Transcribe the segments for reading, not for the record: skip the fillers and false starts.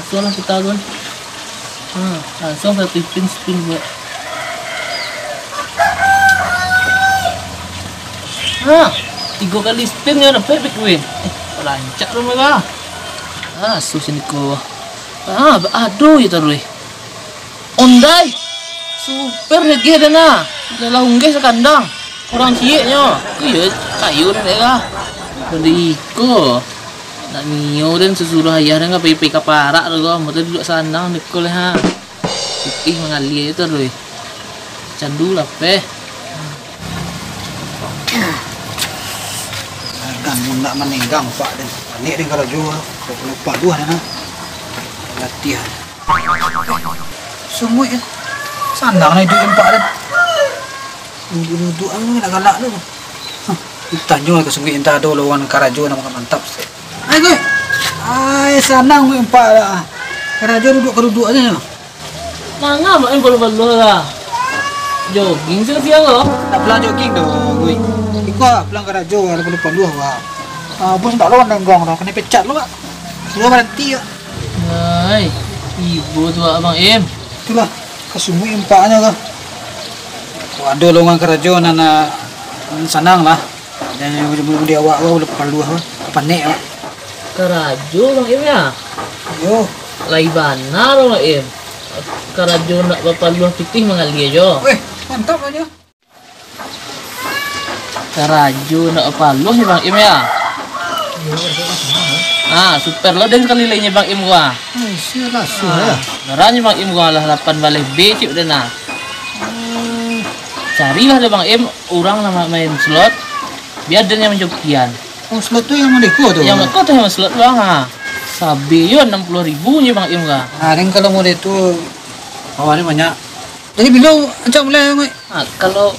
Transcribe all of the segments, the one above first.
langsung lah kita tuan. Langsung satu spin buat. Nah, 3 kali spin ya dapat big win. Lancar lu mereka. Susah ni ko. Aduh ya taruh. Ondai. Super lagi dah na. Dalam unggah sekandang. Orang cieknya. Iya, kayu dah mereka. Beriko. Nak nio dan sesuruh ayah dan ngapai kaparak tu kau. Mata duduk sandang dekol ha. Putih mengalir itu taruh. Candu lah peh. Kan nak meninggang pak dan ni dengan kalau jual lupa dua na latihan semua ya sandang na hidup pak dan duduk ang nak galak lu tanjung ke sungguh entah do lawan karajo nama mantap ai gue ai sandang mu pak lah karajo duduk aja Manga mak balu-balu lah. Jogging siang loh. nak pelan jogging do gue ikut pelan karajo ada lupa dua wah bos tak lawan nenggong dah kena pecat lu kak dua berhenti ya Hai, ibu tu abang Im. itulah kesumi empaknya kah ada lowongan kerja nana sanang lah dan dia awak kau lepas luah apa nek kak Karajo bang Im ya. yo Lai banar bang Im. Karajo nak bapak luah putih mengalir jo. weh mantap aja Karajo nak apa luah ya bang Im ya. Super lo dan sekali lainnya bang Im gua. sialah sudah Ngaranya bang Im gua lah 8 balik B cip dah nak. Carilah deh bang Im orang nama main slot. Biar dia yang menjokian. oh slot tu yang mendeko tu Yang kau yang slot bang Sabi yo 60.000 nya bang Im gua. dan kalau mau itu awalnya banyak jadi bila ancak mulai gue Kalau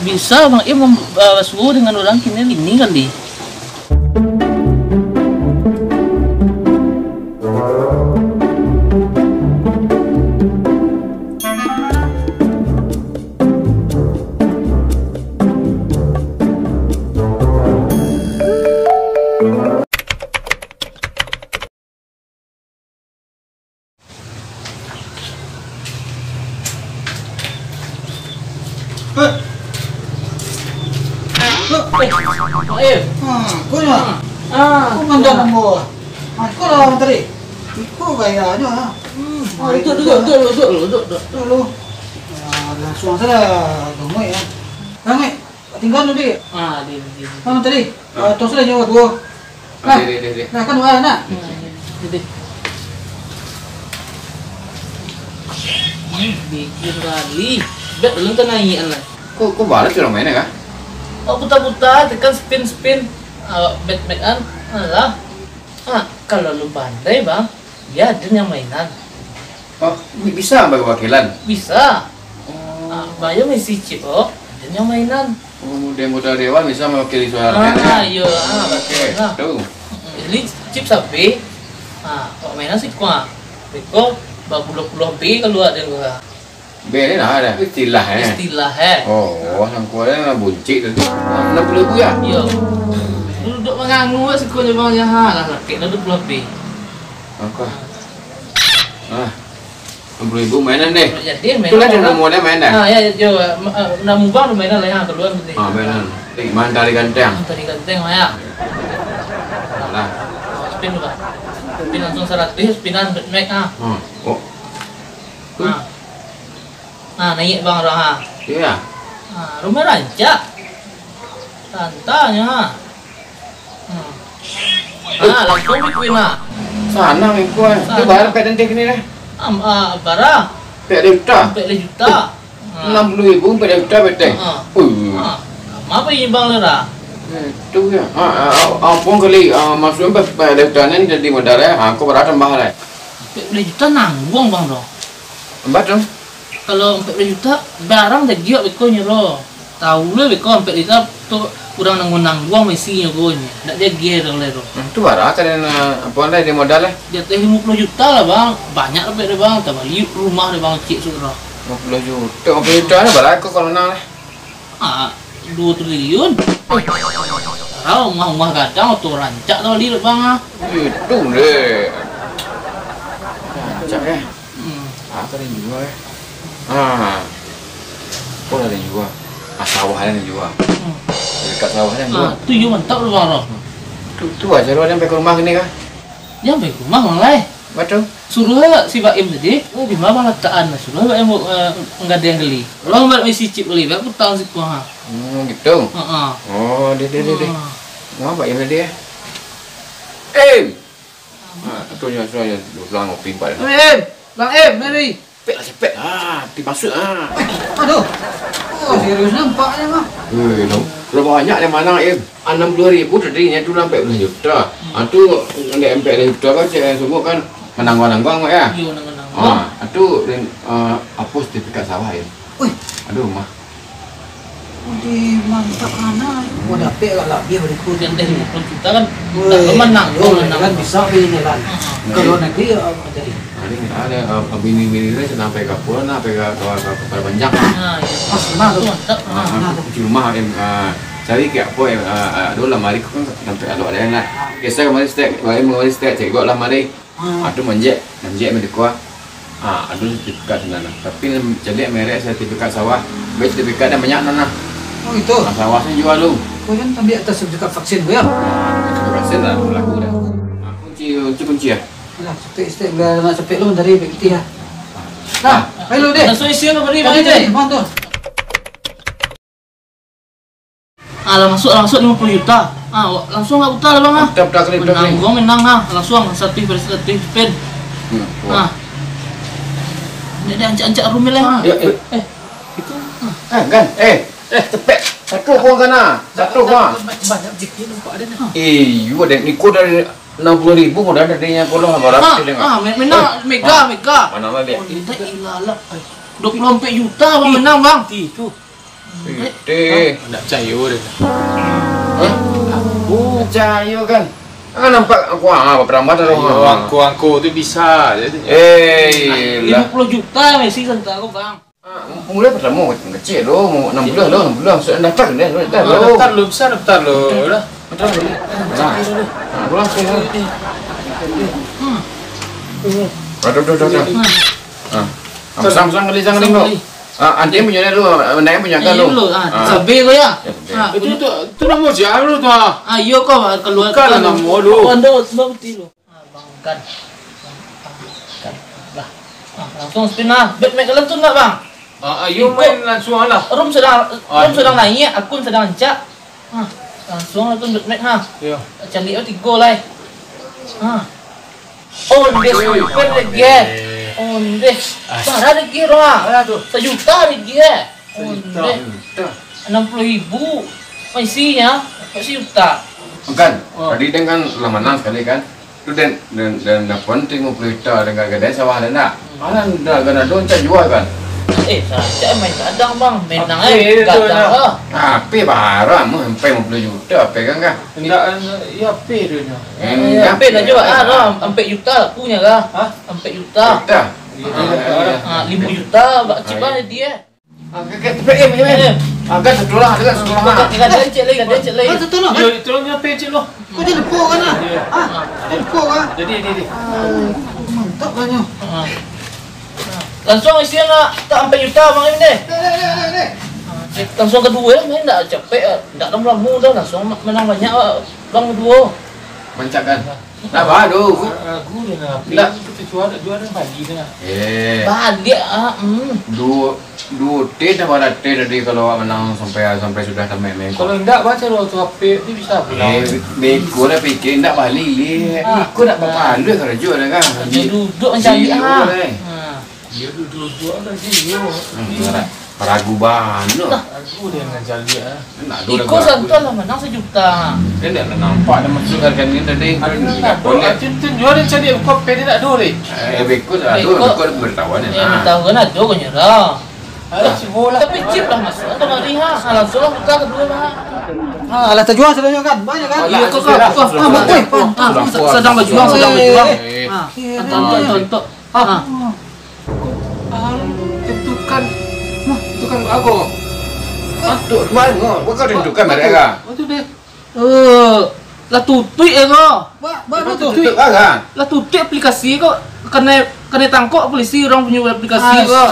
bisa bang Im suhu dengan orang kini ini kali. kau ni kau mandan nombor kau lah tadi kau gaya aja ha duduk dulu langsung saja gemuk ya gemuk tinggal dulu dia kamu tadi tos saja nyawa dua nah kan dua nak Bikin kali bet belum tenang lah. Kok balas orang mainnya kah? Putar-putar tekan spin bet an lah. Kalau lu pandai bang dia ada yang mainan Oh, bisa bagi wakilan? bisa. Bayar masih chip ada yang mainan. Muda dewan bisa mewakili suaranya. Iya betul lah. Tuh. Ini chip sapi. Kok mainan sih kuah. Beko puluh B kalau ada gua. B ini ada istilah ya. Istilah Oh, yang kuahnya buncit tu. 60.000 ya? Iya. Duduk mengangu sekunya bang ya lah laki duduk B. Apa? 60.000 mainan deh. Jadi Itulah yang nomornya mainan. Ya yo namu bang mainan lah yang keluar nanti. Mainan. Mana tali ganteng? Tadi ganteng ya. Lah. Spin bang. Spin langsung 100 spinan make Oh. Naik bang roh Iya. rumah rancak. Tantanya langsung bikin Sana minggu itu bayar pakai tentik ni deh. Barang Pakai juta. sampai 5 juta. 60.000 pakai juta betul. Apa ini bang lera? Itu ya. Apa kali maksudnya pakai juta ni jadi modal ya. Aku berat tambah lah. 40 juta nanggung bang roh. Empat dong. Kalau 40 juta barang dah giok beko nyero. Tahu le beko 40 juta tu kurang nanggung mesinya gonya. Ndak dia gear oleh roh. Itu berat ada apa anda di modal lah. Dia teh 50 juta lah bang. Banyak lebih deh bang. Tak balik rumah deh bang cik surah. 50 juta. 50 juta ni berat aku kalau nang lah. 2 triliun. Tahu rumah gadang atau rancak tau lihat bang Itu deh. cak ya. Apa yang jual ya? Kok ada yang jual? Sawah ada yang jual. Dekat sawah ada yang jual. Tujuh mantap lu bang. Tu aja lu ada sampai ke rumah ni kan? Yang baik rumah mulai. Betul. Suruh si Baim tadi, di mana letakkan? Suruh Baim enggak ada yang geli. Kalau enggak mesti cip beli, aku tahu sih kuah. Gitu. Oh, dia. Ngapa ya dia? Tuanya pulang ngopi pada. Bang Em, mari. Cepet. Dimasuk. Aduh. Oh, serius nampaknya mah. Lo banyak yang mana 60.000 tadinya tu sampai 10 juta. Tu ada MP juta kan semua kan menanggung ya. Iya, menang. Tu apa sertifikat sawah ya. Wih, Aduh mah. di mantap anak. Mau dapet lah dia berikut. Yang dari 50 juta kan tak menang. Kan bisa ini kan. Kalau negeri jadi. Ada bini-bini ni sampai ke pulau sampai ke banyak. Itu mantap. Di rumah cari ke apa dulu lamari kan sampai ada yang lah. Biasa kemarin stek cek gua lamari. Atu menjek medikwa. Aduh sertifikat sana. Tapi jadi merek sertifikat sawah. Baik sertifikat dan banyak nana. Oh itu. Sawahnya jual lu. Kau kan ambil atas sertifikat vaksin gue ya. Vaksin lah laku dah. Kunci ya. Lah, cepet enggak nak cepet lu dari bekti ya. Nah, ayo deh. Langsung isi apa beri bang Jadi, ini? bantu. Langsung 50 juta. Langsung enggak utang bang ah. Dah kali Menang gua menang langsung sertifikat pen. Jadi ancak-ancak rumit lah. Itu. Kan. Cepet. Satu kau kana. Satu kau. Banyak dikit nampak ada nih. You ada Niko dari 60.000 kau dah adanya kalau berapa dengar. Menang mega. Mana lagi? Kita ilalah. 24 juta bang menang bang. Itu. Nak cayo dia. Cayo kan. Nampak aku apa perambat ada Angko tu bisa. 50 juta Messi sentak aku bang. Mulai pertama kecil lo, 60 sudah dapat dah. Daftar lu besar daftar lu. Dah. Pulang sini. Samsung kali jangan lo. Ante punya lu, anda punya kan lu. Sabi ko ya. Itu nama siapa lu tu? Ayo kau keluar Kan nama lu. Anda sebab itu. Bang kan. Lah. Langsung spin lah. Bet make dalam tu nak bang. Ayo main langsung lah. Rum sedang naik, akun sedang ancak. Langsung lah tu bet make ha. Ya. Cari out 3 lah. Oh, dia super lagi. Oh, deh. Barang lagi roh. 1 juta lagi. Oh, deh. 60.000. Isinya 1 juta. Kan, tadi dengan lamanan sekali kan. Tu dan penting 50 juta dengan gadai sawah dan nak. Alan dah kena doncak jual kan. Saya main kadang bang, menang kadang Api barang mu sampai 50 juta pegang kan? Enggak, ya P dia nya. Sampai dah jual sampai juta punya kah? Sampai juta. 5 juta cik mana dia? Kan sekolah dengan sekolah. Kadang cek lagi. Betul lah. Yo, tolongnya P cik lo. Kau jadi pok kan lah. Jadi pok kan. Jadi. Mantap kan ya. Langsung isi nak tak sampai juta bang ini deh. Langsung kedua main tak capek, tak lama dah langsung menang banyak bang kedua. Mancak kan? Dah baru. Ragu dia nak. Tak. Kita jual bagi dia. Balik Dua T dah pada T tadi kalau menang sampai sudah sampai main. Kalau enggak baca lo tu HP ni bisa pulang. Beko dah fikir nak balik le. Ikut nak berpalu kerja dah kan. Dia duduk macam ni Dia duduk dah dia. Ragu banu. Aku dia dengan dia. Ikut santai lah menang 1 juta. Dia nak nampak dah masuk harga ni tadi. Boleh. Cun jual dia cari kopi dia tak ada ni. Beko dah ada bertawan ni. Bertawan ada kau nyerah. Tapi chip lah masuk atau mari langsung lah buka kedua lah. Alah terjual sedangnya kan. Banyak kan? Iya kau sedang berjuang. Tonton. Itu kan aku. Tu mana? Kau tentukan mereka. Betul deh. Lah tutup kau. Baru tu. Tutup kan? Lah tutup aplikasi kau. kena tangkap polisi orang punya aplikasi kok.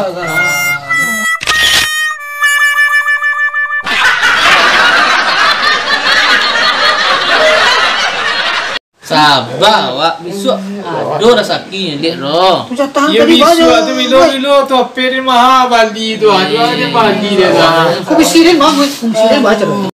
Sabar, Wak. Besok aduh dah sakit lihat roh. Tu jatah Ya tadi bisu banyak. tu bilo tu apa ni mahal Bali tu. Ada Bali dia dah. Kau bisirin mah, kau bisirin baca tu.